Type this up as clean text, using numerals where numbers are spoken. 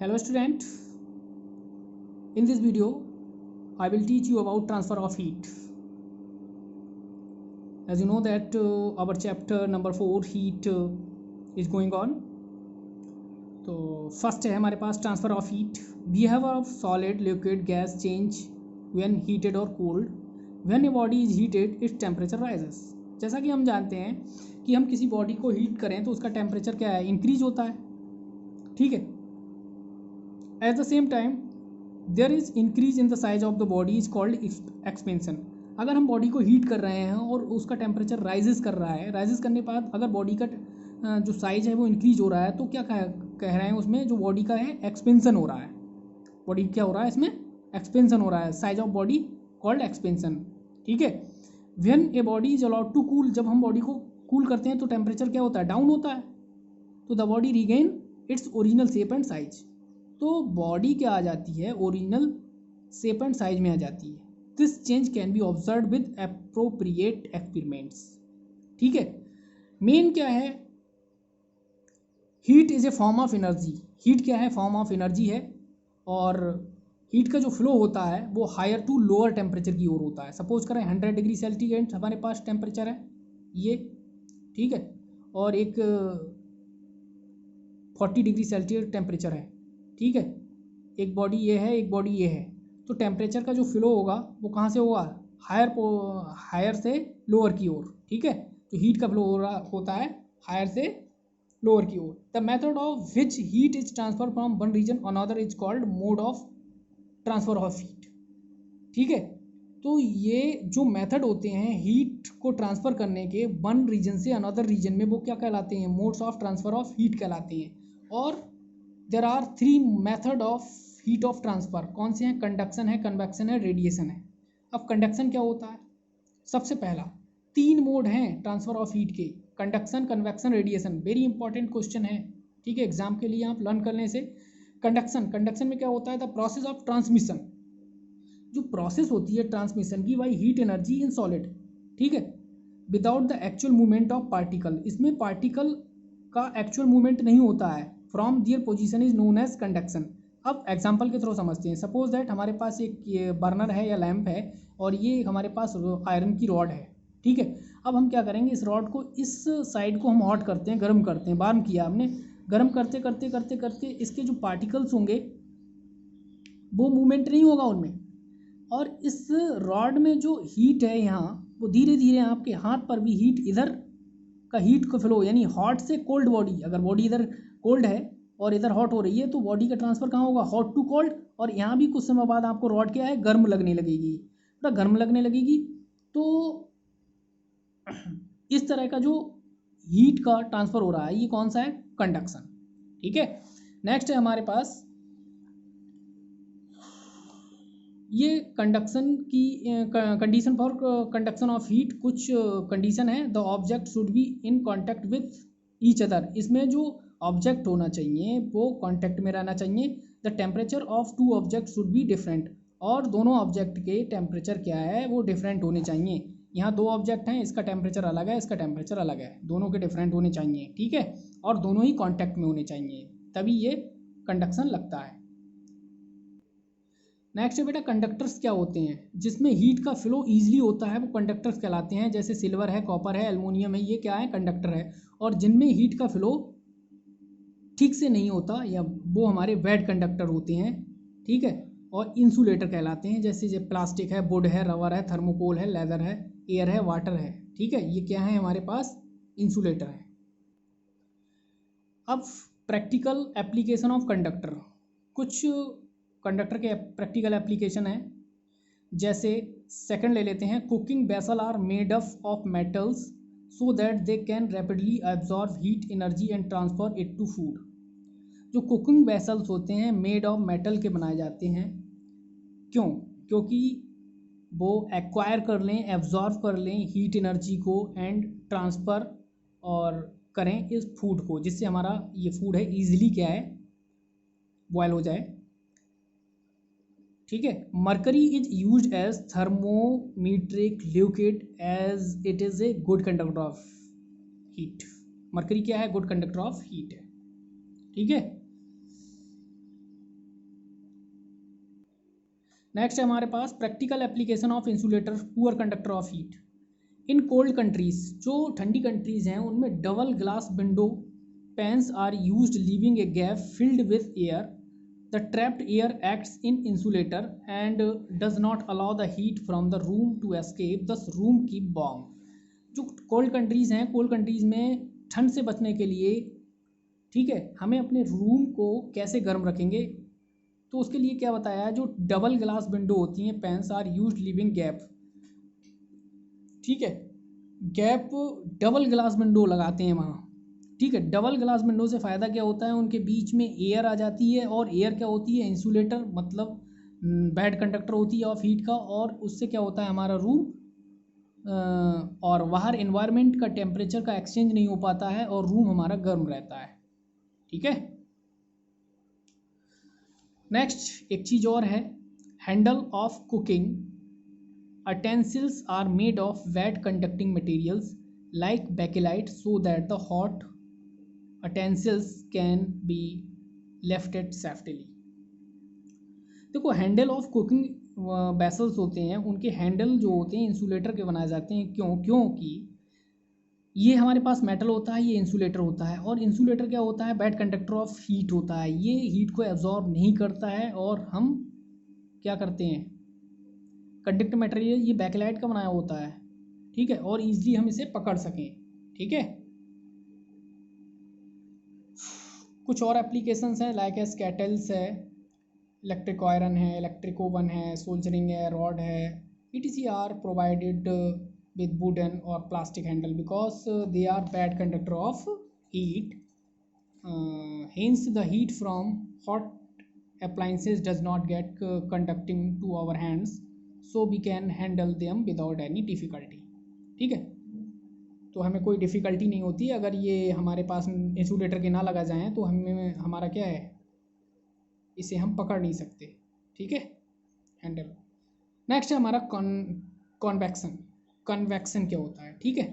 Hello student, in this video I will teach you about transfer of heat. As you know that our chapter number 4 heat is going on. तो first है हमारे पास transfer of heat. Behave of solid liquid gas change when heated और cold. When a body is heated its temperature rises. जैसा कि हम जानते हैं कि हम किसी बॉडी को हीट करें तो उसका टेम्परेचर क्या है, इंक्रीज होता है. ठीक है. At the same time there is increase in the size of the body is called expansion. अगर हम बॉडी को हीट कर रहे हैं और उसका टेम्परेचर राइजेस कर रहा है, राइजेस करने के बाद अगर बॉडी का जो साइज है वो इंक्रीज हो रहा है, तो क्या कह रहे हैं उसमें जो बॉडी का है एक्सपेंशन हो रहा है. बॉडी क्या हो रहा है, इसमें एक्सपेंशन हो रहा है. Size of body called expansion. ठीक है. When a body is allowed to cool, जब हम बॉडी को कूल करते हैं तो टेम्परेचर क्या होता है, डाउन होता है. तो the body regain its original shape and size. तो बॉडी क्या आ जाती है, ओरिजिनल शेप एंड साइज में आ जाती है. This change can be observe with appropriate experiments. ठीक है. मेन क्या है, heat is a form of energy. Heat क्या है, फॉर्म ऑफ एनर्जी है. और हीट का जो फ्लो होता है वो हायर टू लोअर टेम्परेचर की ओर होता है. सपोज करें 100 डिग्री सेल्सियस हमारे पास टेम्परेचर है ये. ठीक है. और एक 40 डिग्री सेल्सियस टेम्परेचर है. ठीक है. एक बॉडी ये है, एक बॉडी ये है. तो टेम्परेचर का जो फ्लो होगा वो कहाँ से होगा, हायर से लोअर की ओर. ठीक है. तो हीट का फ्लो हो रहा होता है हायर से लोअर की ओर. The method of which heat is transfer from one region another is called mode of transfer of heat. ठीक है. तो ये जो मेथड होते हैं हीट को ट्रांसफ़र करने के वन रीजन से अनदर रीजन में, वो क्या कहलाते हैं, modes of transfer of heat कहलाते हैं. और there are 3 method of heat of transfer. कौन से हैं, कंडक्शन है, कन्वेक्शन है, रेडिएशन है. अब कंडक्शन क्या होता है, सबसे पहला 3 मोड हैं ट्रांसफ़र ऑफ हीट के, conduction, convection, radiation. Very important question है. ठीक है. एग्जाम के लिए आप लर्न करने से. कंडक्शन में क्या होता है, द प्रोसेस ऑफ ट्रांसमिशन. जो प्रोसेस होती है ट्रांसमिशन की, by heat energy in solid. ठीक है. Without the actual movement of particle. इसमें पार्टिकल का एक्चुअल मूवमेंट नहीं होता है. From their position is known as conduction. अब एग्जाम्पल के थ्रू समझते हैं. सपोज दैट हमारे पास एक बर्नर है या लैंप है और ये हमारे पास आयरन की रॉड है. ठीक है. अब हम क्या करेंगे, इस रॉड को, इस साइड को हम हॉट करते हैं, गर्म करते हैं. वार्म किया हमने, गर्म करते करते करते करते इसके जो पार्टिकल्स होंगे वो मूवमेंट नहीं होगा उनमें. और इस रॉड में जो हीट है यहाँ, वो धीरे धीरे आपके हाथ पर भी हीट, इधर का हीट का फ्लो, यानी हॉट से कोल्ड बॉडी, अगर बॉडी इधर कोल्ड है और इधर हॉट हो रही है तो बॉडी का ट्रांसफ़र कहाँ होगा, हॉट टू कोल्ड. और यहाँ भी कुछ समय बाद आपको रॉड क्या है, गर्म लगने लगेगी, थोड़ा गर्म लगने लगेगी. तो इस तरह का जो हीट का ट्रांसफ़र हो रहा है, ये कौन सा है, कंडक्शन. ठीक है. नेक्स्ट है हमारे पास ये कंडक्शन की condition for conduction of heat. कुछ कंडीशन है. The object should be in contact with each other. इसमें जो ऑब्जेक्ट होना चाहिए वो कांटेक्ट में रहना चाहिए. The temperature of 2 object should be different. और दोनों ऑब्जेक्ट के टेम्परेचर क्या है, वो डिफरेंट होने चाहिए. यहाँ 2 ऑब्जेक्ट हैं, इसका टेम्परेचर अलग है, इसका टेम्परेचर अलग है, दोनों के डिफरेंट होने चाहिए. ठीक है. और दोनों ही कांटेक्ट में होने चाहिए, तभी ये कंडक्शन लगता है. नेक्स्ट है बेटा, कंडक्टर्स क्या होते हैं, जिसमें हीट का फ्लो ईजिली होता है, वो कंडक्टर्स कहलाते हैं. जैसे सिल्वर है, कॉपर है, एल्युमिनियम है, ये क्या है, कंडक्टर है. और जिनमें हीट का फ्लो ठीक से नहीं होता, या वो हमारे वेट कंडक्टर होते हैं. ठीक है. और इंसुलेटर कहलाते हैं. जैसे प्लास्टिक है, वुड है, रबर है, थर्मोकोल है, लेदर है, एयर है, वाटर है. ठीक है. ये क्या है, हमारे पास इंसुलेटर है. अब प्रैक्टिकल एप्लीकेशन ऑफ कंडक्टर. कुछ कंडक्टर के प्रैक्टिकल एप्लीकेशन है. जैसे सेकंड ले लेते हैं. Cooking vessel are made up of metals so that they can rapidly absorb heat energy and transfer it to food. जो कुकिंग वेसल्स होते हैं मेड ऑफ मेटल के बनाए जाते हैं. क्यों, क्योंकि वो एक्वायर कर लें, एब्जॉर्ब कर लें हीट एनर्जी को एंड ट्रांसफ़र और करें इस फूड को, जिससे हमारा ये फूड है ईजिली क्या है, बॉयल हो जाए. ठीक है. Mercury is use as thermometric liquid as it is a good conductor of heat. Mercury क्या है, गुड कंडक्टर ऑफ हीट है. ठीक है. नेक्स्ट है हमारे पास practical application of insulator poor conductor of heat. In cold countries, जो ठंडी कंट्रीज हैं उनमें double glass window panes are used leaving a gap filled with air. The trapped air acts in insulator and does not allow the heat from the room to escape, thus room keep warm. जो cold countries हैं, cold countries में ठंड से बचने के लिए, ठीक है, हमें अपने रूम को कैसे गर्म रखेंगे, तो उसके लिए क्या बताया है, जो डबल ग्लास विंडो होती हैं panes are used leaving gap, ठीक है, गैप डबल ग्लास विंडो लगाते हैं वहाँ, ठीक है। डबल ग्लास विंडो से फ़ायदा क्या होता है, उनके बीच में एयर आ जाती है, और एयर क्या होती है, इंसुलेटर, मतलब बैड कंडक्टर होती है ऑफ हीट का, और उससे क्या होता है हमारा रूम और बाहर एनवायरनमेंट का टेम्परेचर का एक्सचेंज नहीं हो पाता है और रूम हमारा गर्म रहता है, ठीक है। नेक्स्ट एक चीज़ और है, handle of cooking utensils are made of wet conducting materials like bakelite so that the hot utensils can be lifted safely। देखो, हैंडल ऑफ कुकिंग वेसल्स होते हैं, उनके हैंडल जो होते हैं इंसुलेटर के बनाए जाते हैं। क्योंकि ये हमारे पास मेटल होता है, ये इंसुलेटर होता है, और इंसुलेटर क्या होता है, बैड कंडक्टर ऑफ हीट होता है, ये हीट को एब्जॉर्ब नहीं करता है, और हम क्या करते हैं, कंडक्टर मटेरियल ये बैकलाइट का बनाया होता है, ठीक है, और ईजिली हम इसे पकड़ सकें, ठीक है। कुछ और एप्लीकेशंस हैं, लाइक एस कैटल्स है, इलेक्ट्रिक आयरन है, इलेक्ट्रिक ओवन है, सोल्जरिंग है, रॉड है, etc are provided with wooden or plastic handle because they are bad conductor of heat. Hence the heat from hot appliances does not get conducting to our hands, so we can handle them without any difficulty, ठीक है। तो हमें कोई difficulty नहीं होती अगर ये हमारे पास इंसुलेटर के ना लगा जाएँ, तो हमें हमारा क्या है, इसे हम पकड़ नहीं सकते, ठीक है, हैंडल। नेक्स्ट है हमारा कॉन्वेक्शन। कन्वेक्शन क्या होता है, ठीक है।